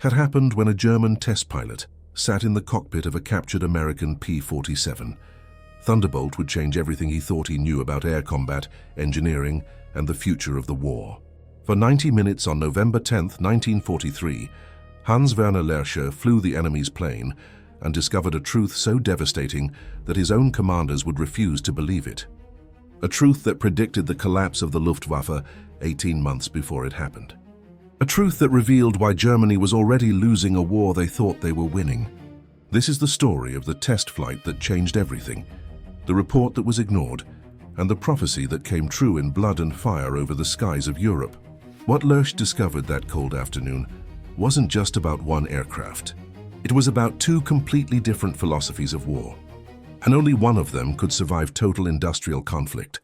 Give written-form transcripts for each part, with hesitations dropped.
had happened when a German test pilot sat in the cockpit of a captured American P-47. Thunderbolt would change everything he thought he knew about air combat, engineering, and the future of the war. For 90 minutes on November 10, 1943, Hans Werner Lerche flew the enemy's plane and discovered a truth so devastating that his own commanders would refuse to believe it. A truth that predicted the collapse of the Luftwaffe 18 months before it happened. A truth that revealed why Germany was already losing a war they thought they were winning. This is the story of the test flight that changed everything, the report that was ignored, and the prophecy that came true in blood and fire over the skies of Europe. What Lerche discovered that cold afternoon wasn't just about one aircraft. It was about two completely different philosophies of war, and only one of them could survive total industrial conflict.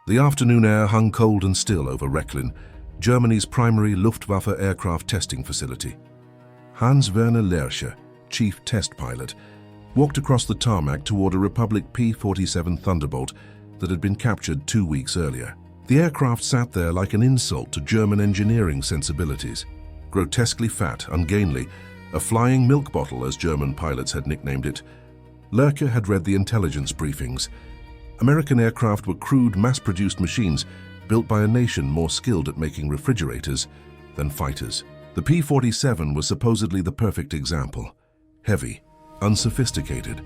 The afternoon air hung cold and still over Rechlin, Germany's primary Luftwaffe aircraft testing facility. Hans Werner Lerche, chief test pilot, walked across the tarmac toward a Republic P-47 Thunderbolt that had been captured 2 weeks earlier. The aircraft sat there like an insult to German engineering sensibilities. Grotesquely fat, ungainly, a flying milk bottle, as German pilots had nicknamed it, Lerche had read the intelligence briefings. American aircraft were crude, mass-produced machines built by a nation more skilled at making refrigerators than fighters. The P-47 was supposedly the perfect example. Heavy, unsophisticated,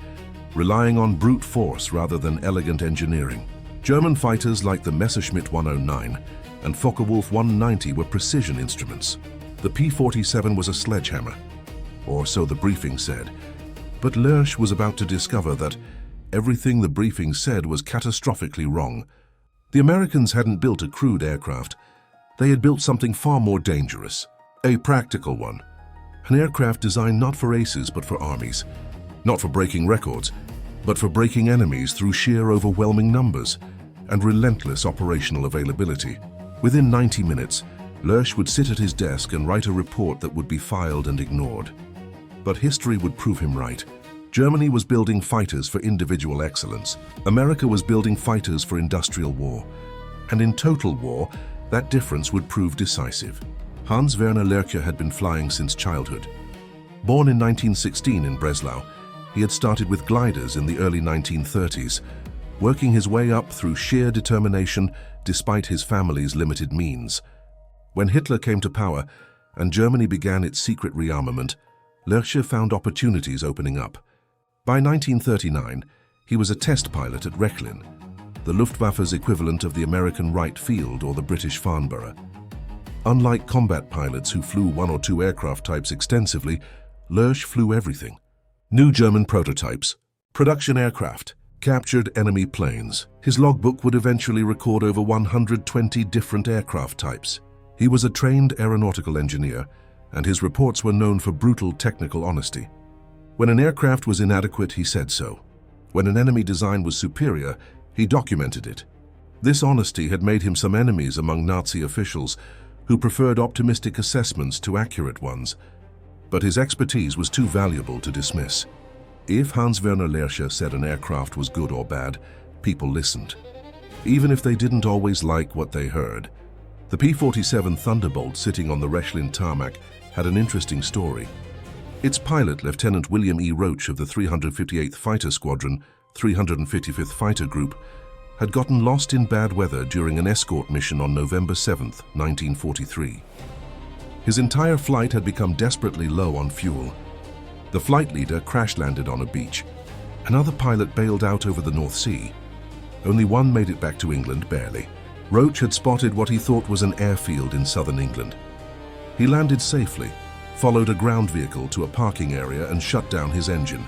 relying on brute force rather than elegant engineering. German fighters like the Messerschmitt 109 and Focke-Wulf 190 were precision instruments. The P-47 was a sledgehammer, or so the briefing said. But Lerche was about to discover that everything the briefing said was catastrophically wrong. The Americans hadn't built a crude aircraft. They had built something far more dangerous, a practical one. An aircraft designed not for aces but for armies, not for breaking records, but for breaking enemies through sheer overwhelming numbers and relentless operational availability. Within 90 minutes, Lerche would sit at his desk and write a report that would be filed and ignored. But history would prove him right. Germany was building fighters for individual excellence. America was building fighters for industrial war. And in total war, that difference would prove decisive. Hans Werner Lerche had been flying since childhood. Born in 1916 in Breslau, he had started with gliders in the early 1930s, working his way up through sheer determination despite his family's limited means. When Hitler came to power and Germany began its secret rearmament, Lerche found opportunities opening up. By 1939, he was a test pilot at Rechlin, the Luftwaffe's equivalent of the American Wright Field or the British Farnborough. Unlike combat pilots who flew one or two aircraft types extensively, Lerche flew everything. New German prototypes, production aircraft, captured enemy planes. His logbook would eventually record over 120 different aircraft types. He was a trained aeronautical engineer, and his reports were known for brutal technical honesty. When an aircraft was inadequate, he said so. When an enemy design was superior, he documented it. This honesty had made him some enemies among Nazi officials who preferred optimistic assessments to accurate ones. But his expertise was too valuable to dismiss. If Hans Werner Lerche said an aircraft was good or bad, people listened, even if they didn't always like what they heard. The P-47 Thunderbolt sitting on the Rechlin tarmac had an interesting story. Its pilot, Lieutenant William E. Roach of the 358th Fighter Squadron, 355th Fighter Group, had gotten lost in bad weather during an escort mission on November 7, 1943. His entire flight had become desperately low on fuel. The flight leader crash-landed on a beach. Another pilot bailed out over the North Sea. Only one made it back to England, barely. Roach had spotted what he thought was an airfield in southern England. He landed safely, followed a ground vehicle to a parking area and shut down his engine.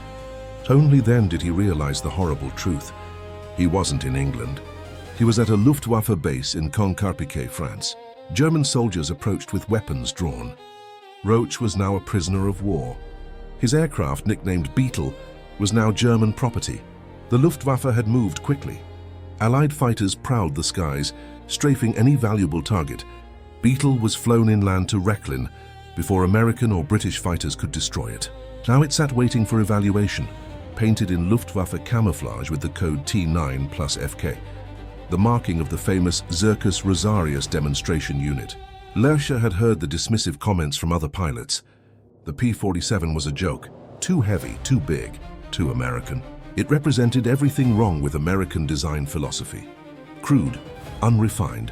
Only then did he realize the horrible truth. He wasn't in England. He was at a Luftwaffe base in Caen-Carpiquet, France. German soldiers approached with weapons drawn. Roach was now a prisoner of war. His aircraft, nicknamed Beetle, was now German property. The Luftwaffe had moved quickly. Allied fighters prowled the skies, strafing any valuable target. Beetle was flown inland to Rechlin before American or British fighters could destroy it. Now it sat waiting for evaluation, painted in Luftwaffe camouflage with the code T9 plus FK, the marking of the famous Circus Rosarius demonstration unit. Lerche had heard the dismissive comments from other pilots, The P-47 was a joke. Too heavy, too big, too American. It represented everything wrong with American design philosophy. Crude, unrefined,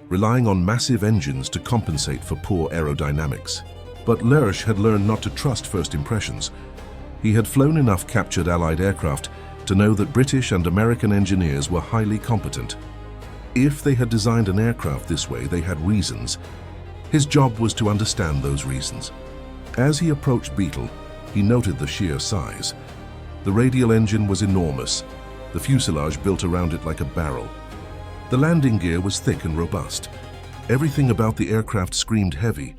relying on massive engines to compensate for poor aerodynamics. But Lerche had learned not to trust first impressions. He had flown enough captured Allied aircraft to know that British and American engineers were highly competent. If they had designed an aircraft this way, they had reasons. His job was to understand those reasons. As he approached Beetle, he noted the sheer size. The radial engine was enormous, the fuselage built around it like a barrel. The landing gear was thick and robust. Everything about the aircraft screamed heavy.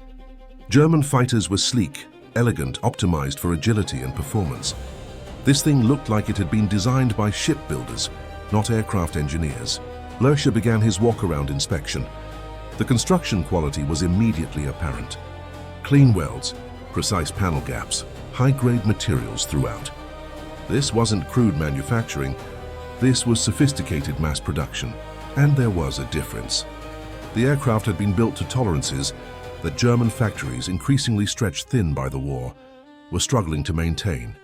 German fighters were sleek, elegant, optimized for agility and performance. This thing looked like it had been designed by shipbuilders, not aircraft engineers. Lerche began his walk-around inspection. The construction quality was immediately apparent. Clean welds, precise panel gaps, high-grade materials throughout. This wasn't crude manufacturing, this was sophisticated mass production. And there was a difference. The aircraft had been built to tolerances that German factories, increasingly stretched thin by the war, were struggling to maintain.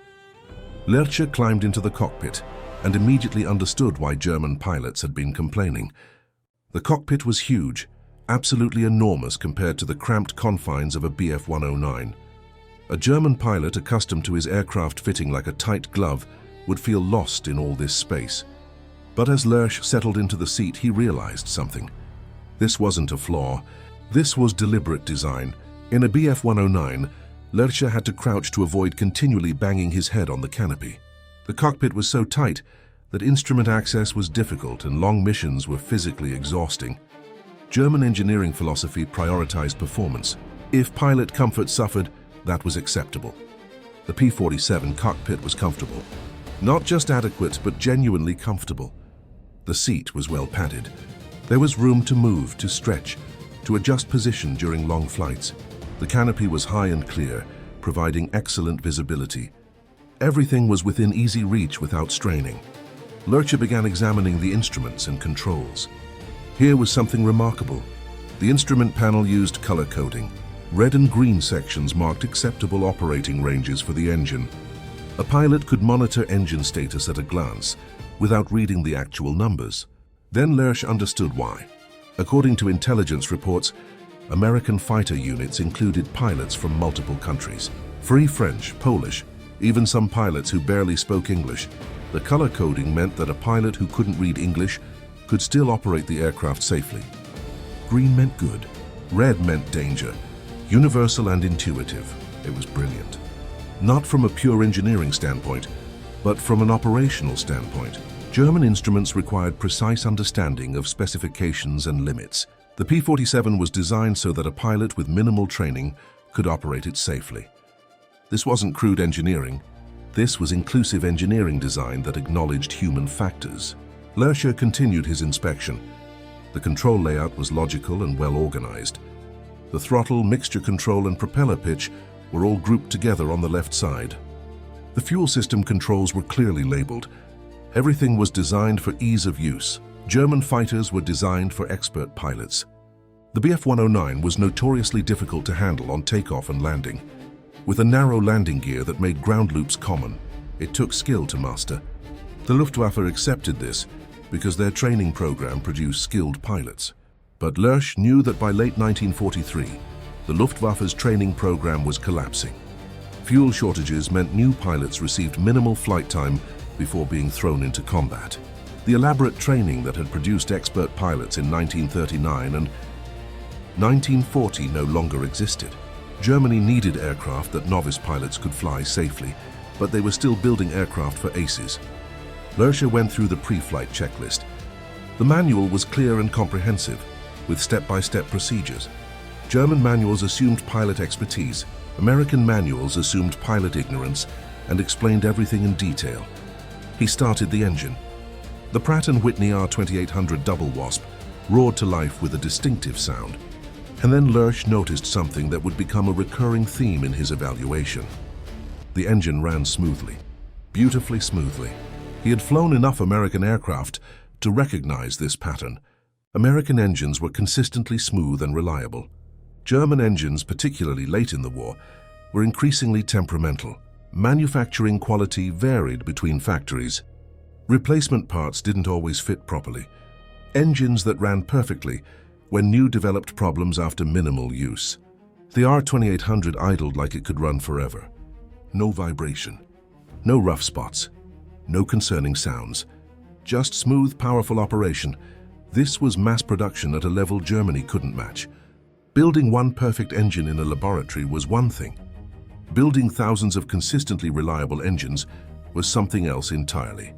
Lerche climbed into the cockpit and immediately understood why German pilots had been complaining. The cockpit was huge, absolutely enormous compared to the cramped confines of a Bf-109. A German pilot accustomed to his aircraft fitting like a tight glove would feel lost in all this space. But as Lerche settled into the seat, he realized something. This wasn't a flaw. This was deliberate design. In a Bf-109, Lerche had to crouch to avoid continually banging his head on the canopy. The cockpit was so tight that instrument access was difficult and long missions were physically exhausting. German engineering philosophy prioritized performance. If pilot comfort suffered, that was acceptable. The P-47 cockpit was comfortable. Not just adequate, but genuinely comfortable. The seat was well padded. There was room to move, to stretch, to adjust position during long flights. The canopy was high and clear, providing excellent visibility. Everything was within easy reach without straining. Lerche began examining the instruments and controls. Here was something remarkable. The instrument panel used color coding. Red and green sections marked acceptable operating ranges for the engine. A pilot could monitor engine status at a glance, without reading the actual numbers. Then Lerche understood why. According to intelligence reports, American fighter units included pilots from multiple countries. Free French, Polish, even some pilots who barely spoke English. The color coding meant that a pilot who couldn't read English could still operate the aircraft safely. Green meant good. Red meant danger. Universal and intuitive. It was brilliant. Not from a pure engineering standpoint, but from an operational standpoint. German instruments required precise understanding of specifications and limits. The P-47 was designed so that a pilot with minimal training could operate it safely. This wasn't crude engineering. This was inclusive engineering design that acknowledged human factors. Lerche continued his inspection. The control layout was logical and well organized. The throttle, mixture control, and propeller pitch were all grouped together on the left side. The fuel system controls were clearly labeled. Everything was designed for ease of use. German fighters were designed for expert pilots. The Bf-109 was notoriously difficult to handle on takeoff and landing. With a narrow landing gear that made ground loops common, it took skill to master. The Luftwaffe accepted this because their training program produced skilled pilots. But Lerche knew that by late 1943, the Luftwaffe's training program was collapsing. Fuel shortages meant new pilots received minimal flight time before being thrown into combat. The elaborate training that had produced expert pilots in 1939 and 1940 no longer existed. Germany needed aircraft that novice pilots could fly safely, but they were still building aircraft for aces. Lerche went through the pre-flight checklist. The manual was clear and comprehensive, with step-by-step procedures. German manuals assumed pilot expertise. American manuals assumed pilot ignorance and explained everything in detail. He started the engine. The Pratt & Whitney R2800 Double Wasp roared to life with a distinctive sound. And then Lerche noticed something that would become a recurring theme in his evaluation. The engine ran smoothly, beautifully smoothly. He had flown enough American aircraft to recognize this pattern. American engines were consistently smooth and reliable. German engines, particularly late in the war, were increasingly temperamental. Manufacturing quality varied between factories. Replacement parts didn't always fit properly. Engines that ran perfectly when new developed problems after minimal use. The R2800 idled like it could run forever. No vibration, no rough spots, no concerning sounds. Just smooth, powerful operation. This was mass production at a level Germany couldn't match. Building one perfect engine in a laboratory was one thing. Building thousands of consistently reliable engines was something else entirely.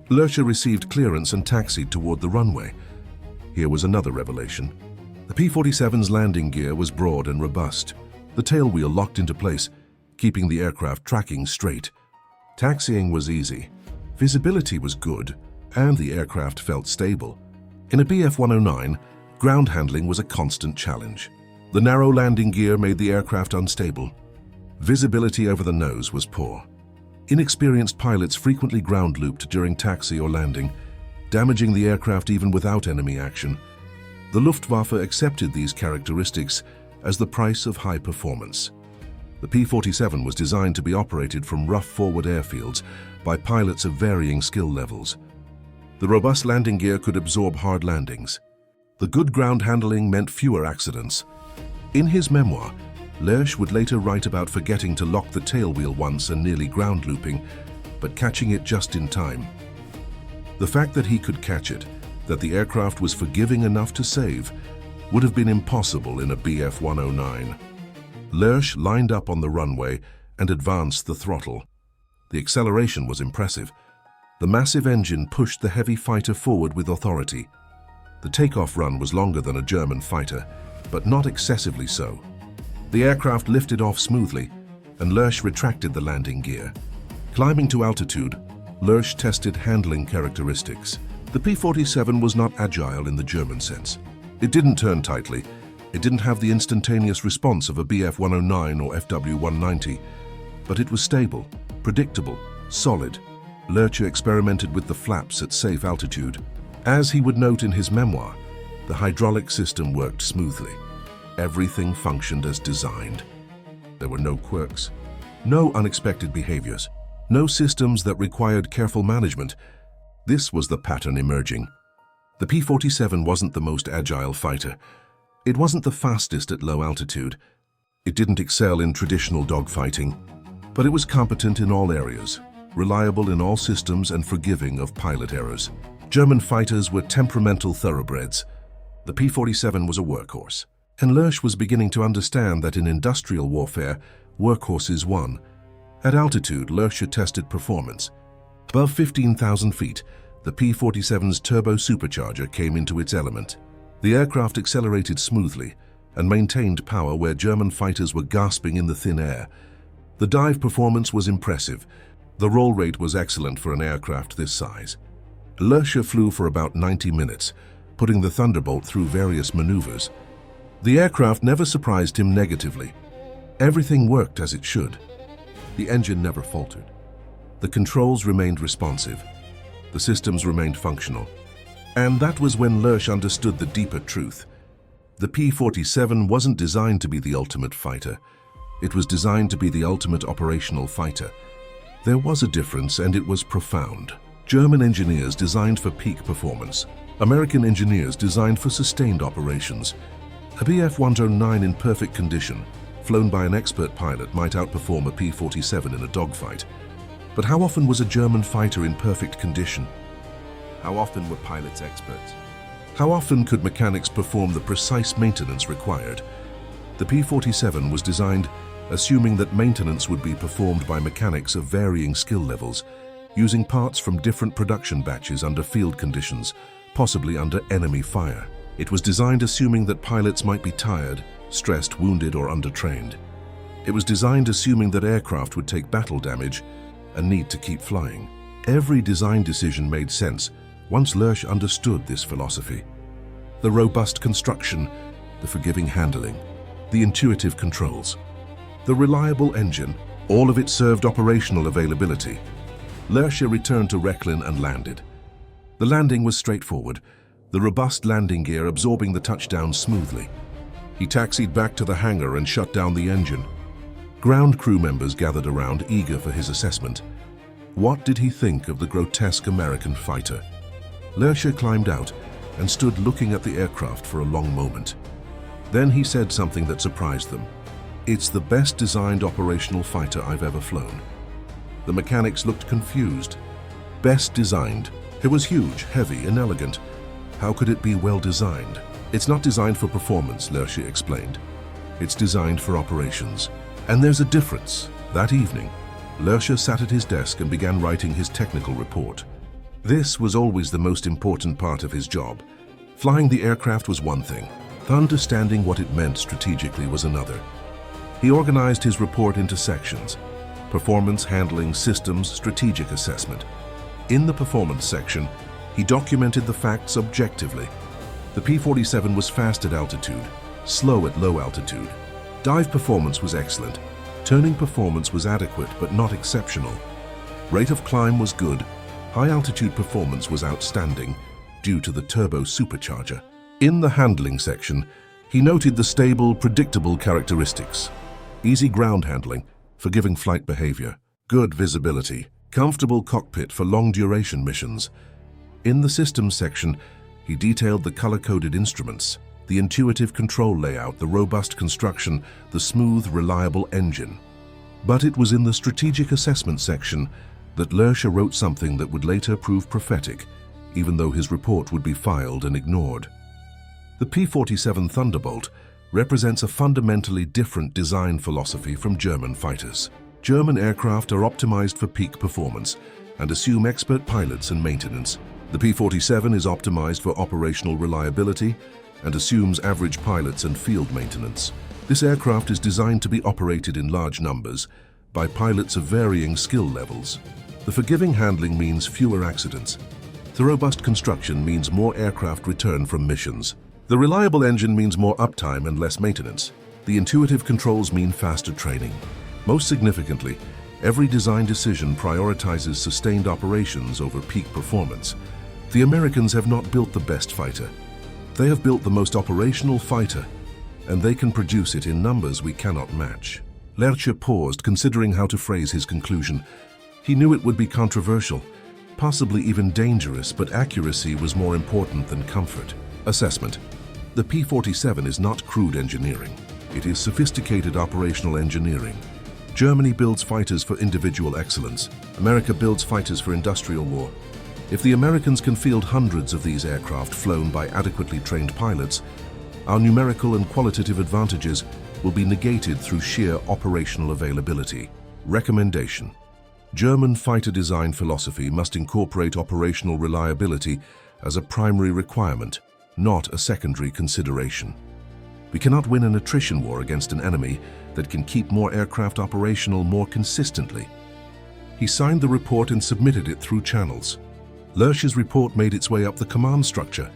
Lerche received clearance and taxied toward the runway. Here was another revelation. The P-47's landing gear was broad and robust. The tailwheel locked into place, keeping the aircraft tracking straight. Taxiing was easy. Visibility was good, and the aircraft felt stable. In a Bf-109, ground handling was a constant challenge. The narrow landing gear made the aircraft unstable. Visibility over the nose was poor. Inexperienced pilots frequently ground-looped during taxi or landing, damaging the aircraft even without enemy action. The Luftwaffe accepted these characteristics as the price of high performance. The P-47 was designed to be operated from rough forward airfields by pilots of varying skill levels. The robust landing gear could absorb hard landings. The good ground handling meant fewer accidents. In his memoir, Lerche would later write about forgetting to lock the tailwheel once and nearly ground looping, but catching it just in time. The fact that he could catch it, that the aircraft was forgiving enough to save, would have been impossible in a Bf-109. Lerche lined up on the runway and advanced the throttle. The acceleration was impressive. The massive engine pushed the heavy fighter forward with authority. The takeoff run was longer than a German fighter, but not excessively so. The aircraft lifted off smoothly, and Lerche retracted the landing gear. Climbing to altitude, Lerche tested handling characteristics. The P-47 was not agile in the German sense. It didn't turn tightly. It didn't have the instantaneous response of a Bf-109 or FW-190, but it was stable, predictable, solid. Lerche experimented with the flaps at safe altitude. As he would note in his memoir, the hydraulic system worked smoothly. Everything functioned as designed. There were no quirks, no unexpected behaviors, no systems that required careful management. This was the pattern emerging. The P-47 wasn't the most agile fighter. It wasn't the fastest at low altitude. It didn't excel in traditional dogfighting, but it was competent in all areas, reliable in all systems and forgiving of pilot errors. German fighters were temperamental thoroughbreds. The P-47 was a workhorse. And Lerche was beginning to understand that in industrial warfare, workhorses won. At altitude, Lerche tested performance. Above 15,000 feet, the P-47's turbo supercharger came into its element. The aircraft accelerated smoothly and maintained power where German fighters were gasping in the thin air. The dive performance was impressive. The roll rate was excellent for an aircraft this size. Lerche flew for about 90 minutes, putting the Thunderbolt through various maneuvers. The aircraft never surprised him negatively. Everything worked as it should. The engine never faltered. The controls remained responsive. The systems remained functional. And that was when Lerche understood the deeper truth. The P-47 wasn't designed to be the ultimate fighter. It was designed to be the ultimate operational fighter. There was a difference, and it was profound. German engineers designed for peak performance. American engineers designed for sustained operations. A Bf-109 in perfect condition, flown by an expert pilot, might outperform a P-47 in a dogfight. But how often was a German fighter in perfect condition? How often were pilots experts? How often could mechanics perform the precise maintenance required? The P-47 was designed assuming that maintenance would be performed by mechanics of varying skill levels, using parts from different production batches under field conditions, possibly under enemy fire. It was designed assuming that pilots might be tired, stressed, wounded, or undertrained. It was designed assuming that aircraft would take battle damage and need to keep flying. Every design decision made sense once Lerche understood this philosophy. The robust construction, the forgiving handling, the intuitive controls, the reliable engine, all of it served operational availability. Lerche returned to Rechlin and landed. The landing was straightforward, the robust landing gear absorbing the touchdown smoothly. He taxied back to the hangar and shut down the engine. Ground crew members gathered around, eager for his assessment. What did he think of the grotesque American fighter? Lerche climbed out and stood looking at the aircraft for a long moment. Then he said something that surprised them. "It's the best designed operational fighter I've ever flown." The mechanics looked confused. Best designed. It was huge, heavy, and elegant. How could it be well designed? "It's not designed for performance," Lerche explained. "It's designed for operations. And there's a difference." That evening, Lerche sat at his desk and began writing his technical report. This was always the most important part of his job. Flying the aircraft was one thing. Understanding what it meant strategically was another. He organized his report into sections: performance, handling, systems, strategic assessment. In the performance section, he documented the facts objectively. The P-47 was fast at altitude, slow at low altitude. Dive performance was excellent. Turning performance was adequate but not exceptional. Rate of climb was good. High-altitude performance was outstanding due to the turbo supercharger. In the handling section, he noted the stable, predictable characteristics: easy ground handling, forgiving flight behavior, good visibility, comfortable cockpit for long-duration missions. In the systems section, he detailed the color-coded instruments, the intuitive control layout, the robust construction, the smooth, reliable engine. But it was in the strategic assessment section that Lerche wrote something that would later prove prophetic, even though his report would be filed and ignored. The P-47 Thunderbolt represents a fundamentally different design philosophy from German fighters. German aircraft are optimized for peak performance and assume expert pilots and maintenance. The P-47 is optimized for operational reliability and assumes average pilots and field maintenance. This aircraft is designed to be operated in large numbers by pilots of varying skill levels. The forgiving handling means fewer accidents. The robust construction means more aircraft return from missions. The reliable engine means more uptime and less maintenance. The intuitive controls mean faster training. Most significantly, every design decision prioritizes sustained operations over peak performance. The Americans have not built the best fighter. They have built the most operational fighter, and they can produce it in numbers we cannot match. Lerche paused, considering how to phrase his conclusion. He knew it would be controversial, possibly even dangerous, but accuracy was more important than comfort. Assessment. The P-47 is not crude engineering. It is sophisticated operational engineering. Germany builds fighters for individual excellence. America builds fighters for industrial war. If the Americans can field hundreds of these aircraft flown by adequately trained pilots, our numerical and qualitative advantages will be negated through sheer operational availability. Recommendation. German fighter design philosophy must incorporate operational reliability as a primary requirement, not a secondary consideration. We cannot win an attrition war against an enemy that can keep more aircraft operational more consistently. He signed the report and submitted it through channels. Lerche's report made its way up the command structure.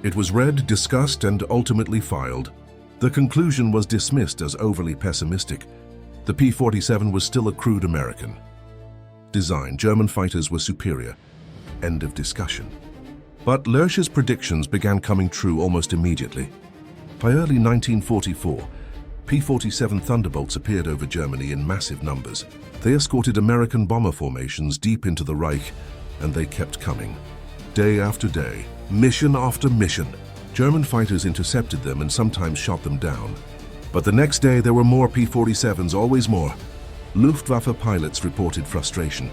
It was read, discussed, and ultimately filed. The conclusion was dismissed as overly pessimistic. The P-47 was still a crude American design. German fighters were superior. End of discussion. But Lerche's predictions began coming true almost immediately. By early 1944, P-47 Thunderbolts appeared over Germany in massive numbers. They escorted American bomber formations deep into the Reich, and they kept coming. Day after day, mission after mission. German fighters intercepted them and sometimes shot them down. But the next day there were more P-47s, always more. Luftwaffe pilots reported frustration.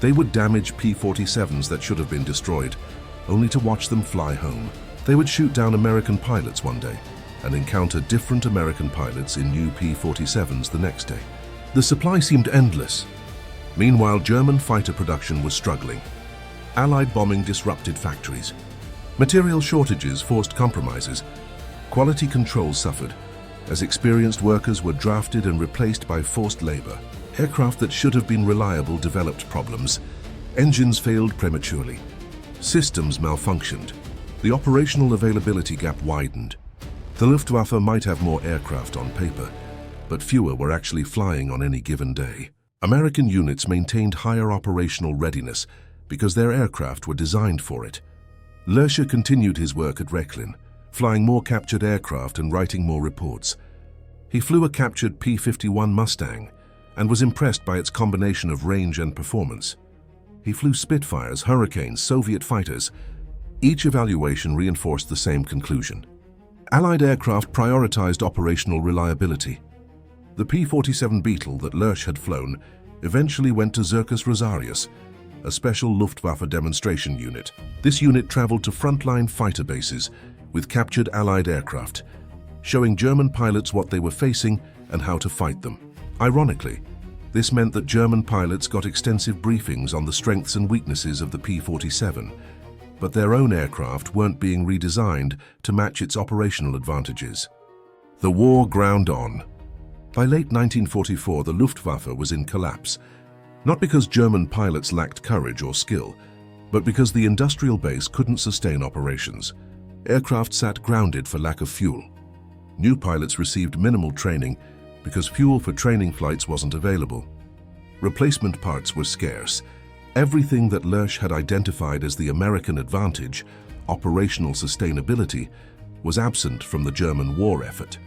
They would damage P-47s that should have been destroyed, only to watch them fly home. They would shoot down American pilots one day and encounter different American pilots in new P-47s the next day. The supply seemed endless. Meanwhile, German fighter production was struggling. Allied bombing disrupted factories. Material shortages forced compromises. Quality control suffered, as experienced workers were drafted and replaced by forced labor. Aircraft that should have been reliable developed problems. Engines failed prematurely. Systems malfunctioned. The operational availability gap widened. The Luftwaffe might have more aircraft on paper, but fewer were actually flying on any given day. American units maintained higher operational readiness because their aircraft were designed for it. Lerche continued his work at Rechlin, flying more captured aircraft and writing more reports. He flew a captured P-51 Mustang and was impressed by its combination of range and performance. He flew Spitfires, Hurricanes, Soviet fighters. Each evaluation reinforced the same conclusion. Allied aircraft prioritized operational reliability. The P-47 Beetle that Lerche had flown eventually went to Circus Rosarius, a special Luftwaffe demonstration unit. This unit traveled to frontline fighter bases with captured Allied aircraft, showing German pilots what they were facing and how to fight them. Ironically, this meant that German pilots got extensive briefings on the strengths and weaknesses of the P-47, but their own aircraft weren't being redesigned to match its operational advantages. The war ground on. By late 1944, the Luftwaffe was in collapse, not because German pilots lacked courage or skill, but because the industrial base couldn't sustain operations. Aircraft sat grounded for lack of fuel. New pilots received minimal training because fuel for training flights wasn't available. Replacement parts were scarce. Everything that Lerche had identified as the American advantage, operational sustainability, was absent from the German war effort.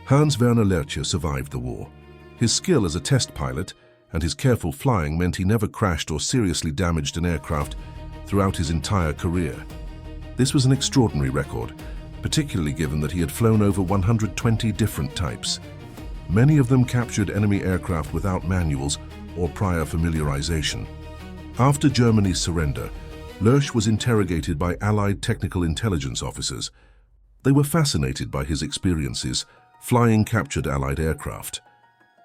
Hans Werner Lerche survived the war. His skill as a test pilot and his careful flying meant he never crashed or seriously damaged an aircraft throughout his entire career. This was an extraordinary record, particularly given that he had flown over 120 different types. Many of them captured enemy aircraft without manuals or prior familiarization. After Germany's surrender, Lerche was interrogated by Allied technical intelligence officers. They were fascinated by his experiences flying captured Allied aircraft.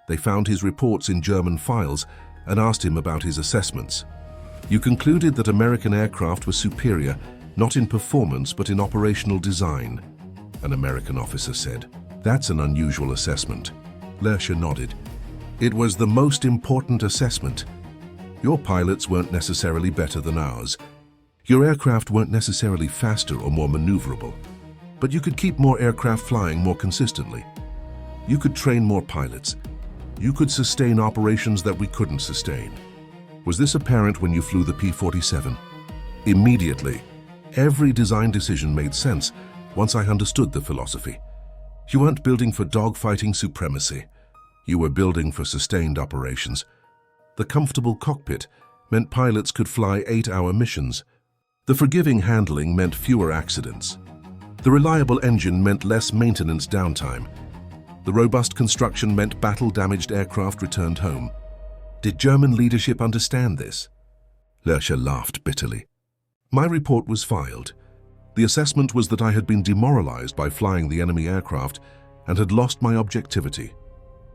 They found his reports in German files and asked him about his assessments. "You concluded that American aircraft were superior, not in performance but in operational design," an American officer said. "That's an unusual assessment." Lerche nodded. "It was the most important assessment. Your pilots weren't necessarily better than ours. Your aircraft weren't necessarily faster or more maneuverable, but you could keep more aircraft flying more consistently. You could train more pilots. You could sustain operations that we couldn't sustain." Was this apparent when you flew the P-47? Immediately. Every design decision made sense once I understood the philosophy. You weren't building for dogfighting supremacy. You were building for sustained operations. The comfortable cockpit meant pilots could fly 8-hour missions. The forgiving handling meant fewer accidents. The reliable engine meant less maintenance downtime. The robust construction meant battle-damaged aircraft returned home. Did German leadership understand this? Lerche laughed bitterly. My report was filed. The assessment was that I had been demoralized by flying the enemy aircraft and had lost my objectivity.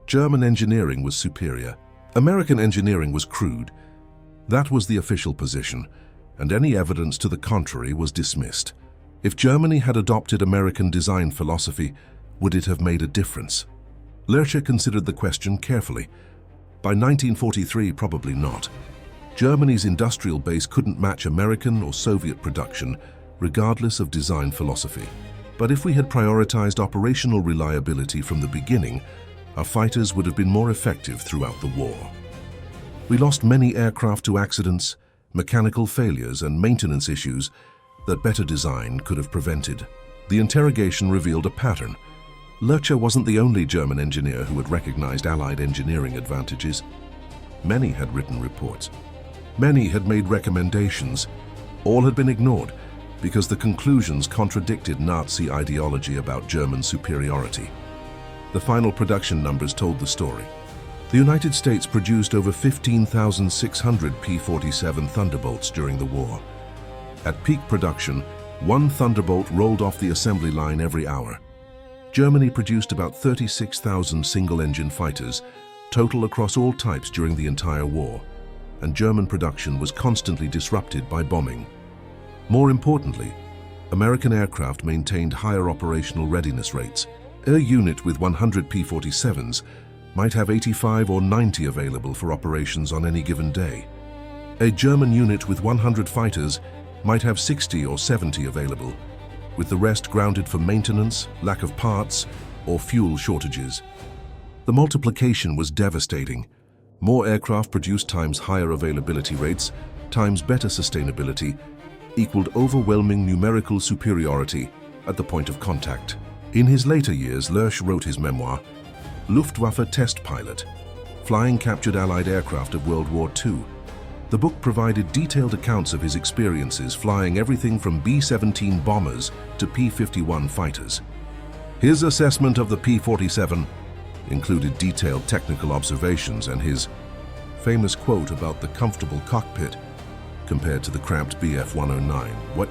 German engineering was superior. American engineering was crude. That was the official position, and any evidence to the contrary was dismissed. If Germany had adopted American design philosophy, would it have made a difference? Lerche considered the question carefully. By 1943, probably not. Germany's industrial base couldn't match American or Soviet production, regardless of design philosophy. But if we had prioritized operational reliability from the beginning, our fighters would have been more effective throughout the war. We lost many aircraft to accidents, mechanical failures, and maintenance issues that better design could have prevented. The interrogation revealed a pattern. Lerche wasn't the only German engineer who had recognized Allied engineering advantages. Many had written reports. Many had made recommendations. All had been ignored because the conclusions contradicted Nazi ideology about German superiority. The final production numbers told the story. The United States produced over 15,600 P-47 Thunderbolts during the war. At peak production, one Thunderbolt rolled off the assembly line every hour. Germany produced about 36,000 single-engine fighters, total across all types during the entire war, and German production was constantly disrupted by bombing. More importantly, American aircraft maintained higher operational readiness rates. A unit with 100 P-47s might have 85 or 90 available for operations on any given day. A German unit with 100 fighters might have 60 or 70 available, with the rest grounded for maintenance, lack of parts, or fuel shortages. The multiplication was devastating. More aircraft produced times higher availability rates, times better sustainability, equaled overwhelming numerical superiority at the point of contact. In his later years, Lerche wrote his memoir, Luftwaffe test pilot, flying captured Allied aircraft of World War II. The book provided detailed accounts of his experiences flying everything from B-17 bombers to P-51 fighters. His assessment of the P-47 included detailed technical observations and his famous quote about the comfortable cockpit compared to the cramped Bf-109. What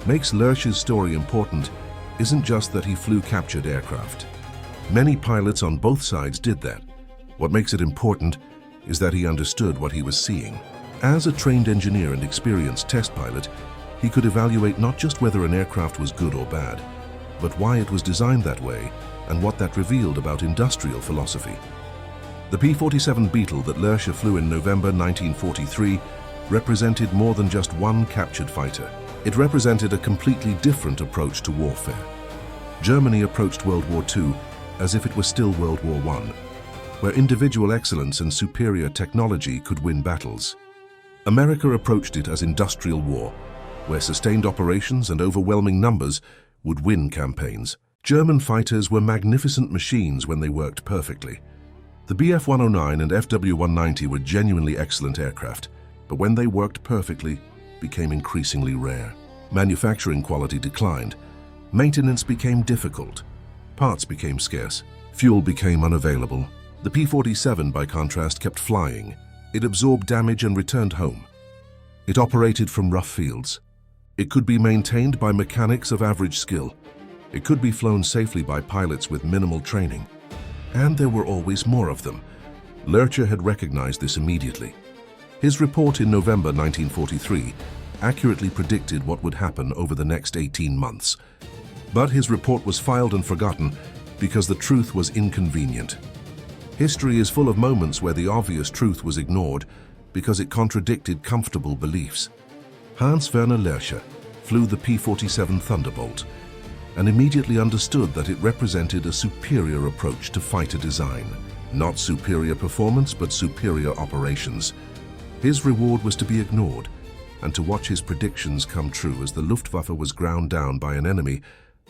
makes Lerche's story important isn't just that he flew captured aircraft. Many pilots on both sides did that. What makes it important is that he understood what he was seeing. As a trained engineer and experienced test pilot, he could evaluate not just whether an aircraft was good or bad, but why it was designed that way and what that revealed about industrial philosophy. The P-47 Beetle that Lerche flew in November 1943 represented more than just one captured fighter. It represented a completely different approach to warfare. Germany approached World War II as if it were still World War I, where individual excellence and superior technology could win battles. America approached it as industrial war, where sustained operations and overwhelming numbers would win campaigns. German fighters were magnificent machines when they worked perfectly. The Bf-109 and FW-190 were genuinely excellent aircraft, but when they worked perfectly, became increasingly rare. Manufacturing quality declined. Maintenance became difficult. Parts became scarce. Fuel became unavailable. The P-47, by contrast, kept flying. It absorbed damage and returned home. It operated from rough fields. It could be maintained by mechanics of average skill. It could be flown safely by pilots with minimal training. And there were always more of them. Lerche had recognized this immediately. His report in November 1943 accurately predicted what would happen over the next 18 months. But his report was filed and forgotten because the truth was inconvenient. History is full of moments where the obvious truth was ignored because it contradicted comfortable beliefs. Hans Werner Lerche flew the P-47 Thunderbolt and immediately understood that it represented a superior approach to fighter design. Not superior performance, but superior operations. His reward was to be ignored and to watch his predictions come true as the Luftwaffe was ground down by an enemy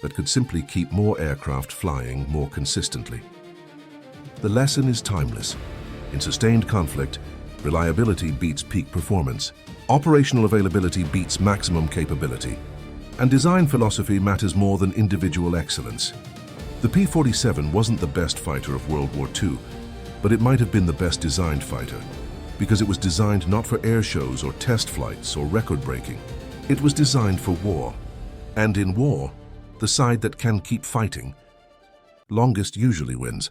that could simply keep more aircraft flying more consistently. The lesson is timeless. In sustained conflict, reliability beats peak performance, operational availability beats maximum capability, and design philosophy matters more than individual excellence. The P-47 wasn't the best fighter of World War II, but it might have been the best designed fighter, because it was designed not for air shows or test flights or record breaking. It was designed for war. And in war, the side that can keep fighting longest usually wins.